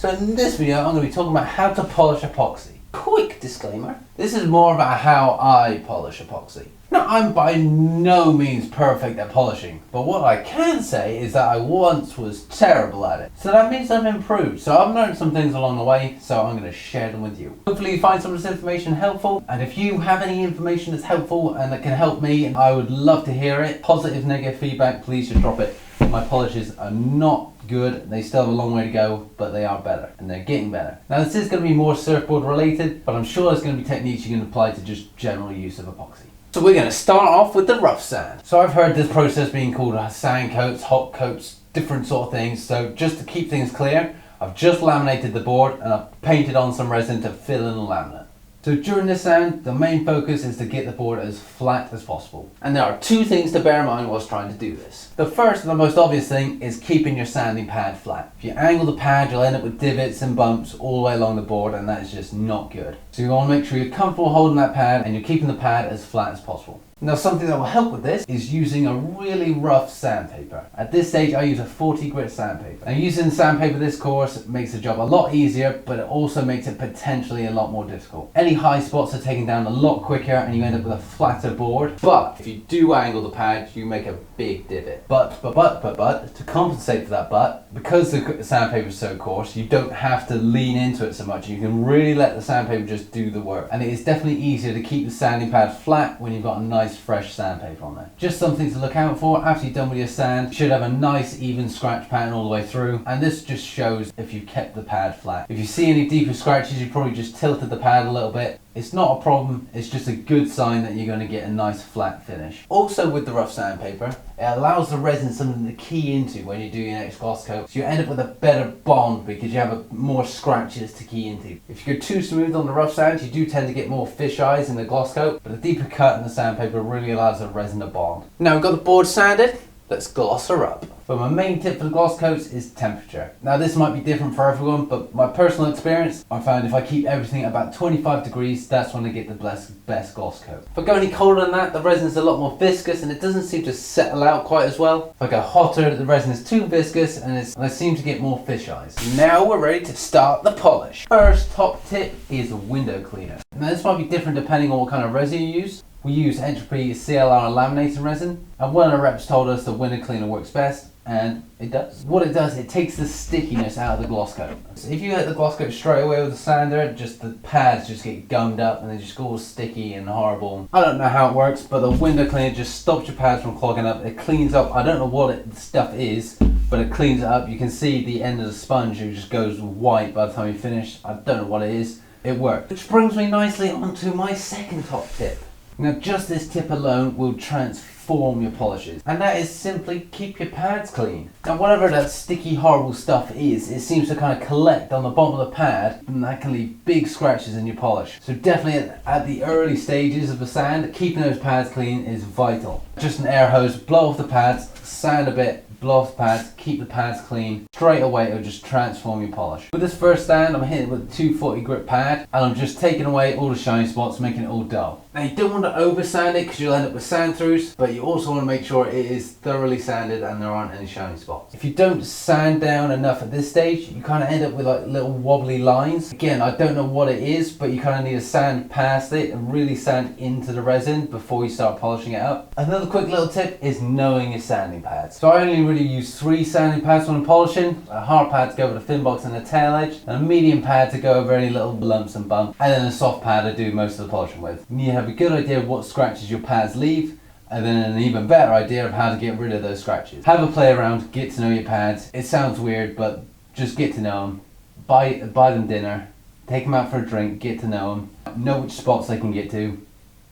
So in this video I'm going to be talking about how to polish epoxy. Quick disclaimer, this is more about how I polish epoxy. Now I'm by no means perfect at polishing, but what I can say is that I once was terrible at it. So that means I've improved. So I've learned some things along the way, so I'm going to share them with you. Hopefully you find some of this information helpful, and if you have any information that's helpful and that can help me, I would love to hear it. Positive, negative feedback, please just drop it. My polishes are not good, they still have a long way to go, but they are better and they're getting better. Now this is going to be more surfboard related, but I'm sure there's going to be techniques you can apply to just general use of epoxy. So we're going to start off with the rough sand. So I've heard this process being called sand coats, hot coats, different sort of things. So just to keep things clear, I've just laminated the board and I've painted on some resin to fill in the laminate. So during this sand, the main focus is to get the board as flat as possible. And there are two things to bear in mind whilst trying to do this. The first and the most obvious thing is keeping your sanding pad flat. If you angle the pad, you'll end up with divots and bumps all the way along the board, and that is just not good. So you want to make sure you're comfortable holding that pad and you're keeping the pad as flat as possible. Now something that will help with this is using a really rough sandpaper. At this stage I use a 40 grit sandpaper. Now using sandpaper this course makes the job a lot easier, but it also makes it potentially a lot more difficult. Any high spots are taken down a lot quicker and you end up with a flatter board. But if you do angle the pad, you make a big divot. But to compensate for that because the sandpaper is so coarse, you don't have to lean into it so much. You can really let the sandpaper just do the work. And it is definitely easier to keep the sanding pad flat when you've got a nice fresh sandpaper on there. Just something to look out for after you're done with your sand. You should have a nice even scratch pattern all the way through, and this just shows if you've kept the pad flat. If you see any deeper scratches, you probably just tilted the pad a little bit. It's not a problem, it's just a good sign that you're going to get a nice flat finish. Also with the rough sandpaper, it allows the resin something to key into when you do your next gloss coat. So you end up with a better bond because you have more scratches to key into. If you go too smooth on the rough sand, you do tend to get more fish eyes in the gloss coat, but a deeper cut in the sandpaper really allows the resin to bond. Now we've got the board sanded, let's gloss her up. But my main tip for the gloss coats is temperature. Now this might be different for everyone, but my personal experience, I found if I keep everything at about 25 degrees, that's when I get the best gloss coat. If I go any colder than that, the resin is a lot more viscous and it doesn't seem to settle out quite as well. If I go hotter, the resin is too viscous and I seem to get more fish eyes. Now we're ready to start the polish. First top tip is a window cleaner. Now this might be different depending on what kind of resin you use. We use Entropy CLR laminating resin, and one of the reps told us the window cleaner works best, and it does. What it does, it takes the stickiness out of the gloss coat. So if you hit the gloss coat straight away with the sander, just the pads just get gummed up and they just go all sticky and horrible. I don't know how it works, but the window cleaner just stops your pads from clogging up. It cleans up, I don't know what the stuff is, but it cleans it up. You can see the end of the sponge, it just goes white by the time you finish. I don't know what it is. It worked. Which brings me nicely onto my second top tip. Now just this tip alone will transform your polishes, and that is simply keep your pads clean. Now whatever that sticky horrible stuff is, it seems to kind of collect on the bottom of the pad and that can leave big scratches in your polish. So definitely at the early stages of the sand, keeping those pads clean is vital. Just an air hose, blow off the pads, sand a bit, blow off the pads, keep the pads clean. Straight away it'll just transform your polish. With this first sand I'm hitting it with a 240 grit pad and I'm just taking away all the shiny spots, making it all dull. Now you don't want to over sand it because you'll end up with sand throughs, but you also want to make sure it is thoroughly sanded and there aren't any shiny spots. If you don't sand down enough at this stage, you kind of end up with like little wobbly lines. Again, I don't know what it is, but you kind of need to sand past it and really sand into the resin before you start polishing it up. Another quick little tip is knowing your sanding pads. So I only really use 3 sanding pads when I'm polishing. A hard pad to go over the fin box and the tail edge, and a medium pad to go over any little lumps and bumps, and then a soft pad I do most of the polishing with. And you have a good idea of what scratches your pads leave, and then an even better idea of how to get rid of those scratches. Have a play around, get to know your pads. It sounds weird, but just get to know them. Buy them dinner, take them out for a drink, get to know them, know which spots they can get to,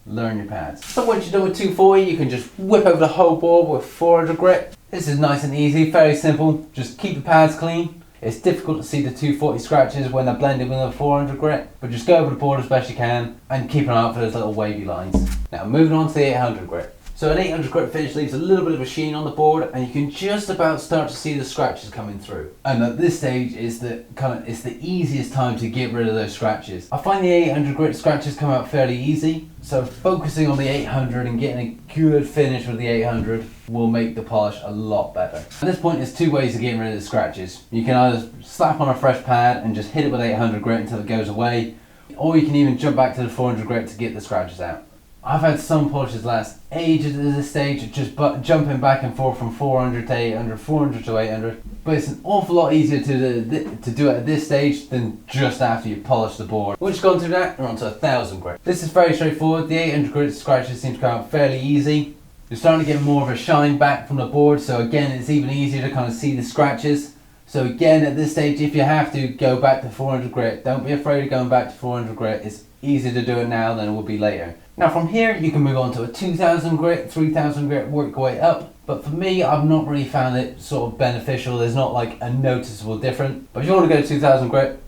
learn your pads. So once you're done with 240, you can just whip over the whole board with 400 grit. This is nice and easy, very simple. Just keep the pads clean. It's difficult to see the 240 scratches when they're blended with a 400 grit, but just go over the board as best you can and keep an eye out for those little wavy lines. Now moving on to the 800 grit. So an 800 grit finish leaves a little bit of a sheen on the board, and you can just about start to see the scratches coming through. And at this stage is it's the easiest time to get rid of those scratches. I find the 800 grit scratches come out fairly easy, so focusing on the 800 and getting a good finish with the 800 will make the polish a lot better. At this point, there's two ways of getting rid of the scratches. You can either slap on a fresh pad and just hit it with 800 grit until it goes away, or you can even jump back to the 400 grit to get the scratches out. I've had some polishes last ages at this stage, just jumping back and forth from 400 to 800, 400 to 800. But it's an awful lot easier to do it at this stage than just after you polish the board. Once you've gone through that, you're on to 1000 grit. This is very straightforward. The 800 grit scratches seem to come out fairly easy. You're starting to get more of a shine back from the board, so again, it's even easier to kind of see the scratches. So again, at this stage, if you have to, go back to 400 grit. Don't be afraid of going back to 400 grit. It's easier to do it now than it will be later. Now from here, you can move on to a 2000 grit, 3000 grit, work your way up. But for me, I've not really found it sort of beneficial. There's not like a noticeable difference. But if you want to go to 2000 grit,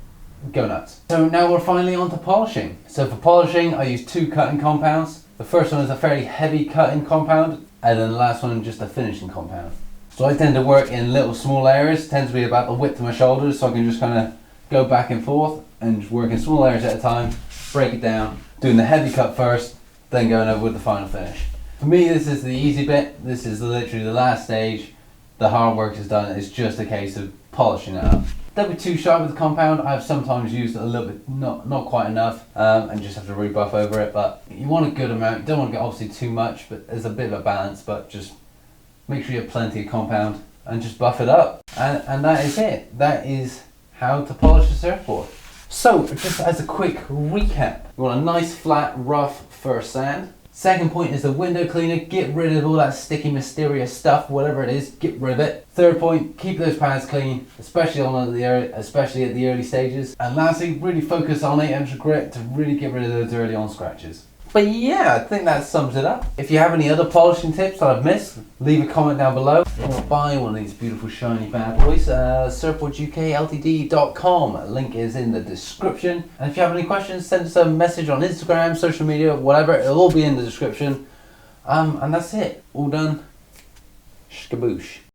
go nuts. So now we're finally on to polishing. So for polishing, I use two cutting compounds. The first one is a fairly heavy cutting compound, and then the last one just a finishing compound. So I tend to work in little small areas, tends to be about the width of my shoulders, so I can just kind of go back and forth and just work in small areas at a time, break it down, doing the heavy cut first, then going over with the final finish. For me, this is the easy bit. This is literally the last stage. The hard work is done. It's just a case of polishing it up. Don't be too sharp with the compound. I've sometimes used a little bit, not quite enough, and just have to rebuff over it. But you want a good amount. You don't want to get obviously too much, but there's a bit of a balance. But just make sure you have plenty of compound and just buff it up. And that is it. That is how to polish a surfboard. So, just as a quick recap, you want a nice flat rough first sand. Second point is the window cleaner. Get rid of all that sticky mysterious stuff, whatever it is, get rid of it. Third point, keep those pads clean, especially at the early stages. And lastly, really focus on 800 grit to really get rid of those early on scratches. But yeah, I think that sums it up. If you have any other polishing tips that I've missed, leave a comment down below. If you want to buy one of these beautiful shiny bad boys, surfboardsukltd.com. Link is in the description. And if you have any questions, send us a message on Instagram, social media, whatever. It'll all be in the description. And that's it. All done. Skaboosh.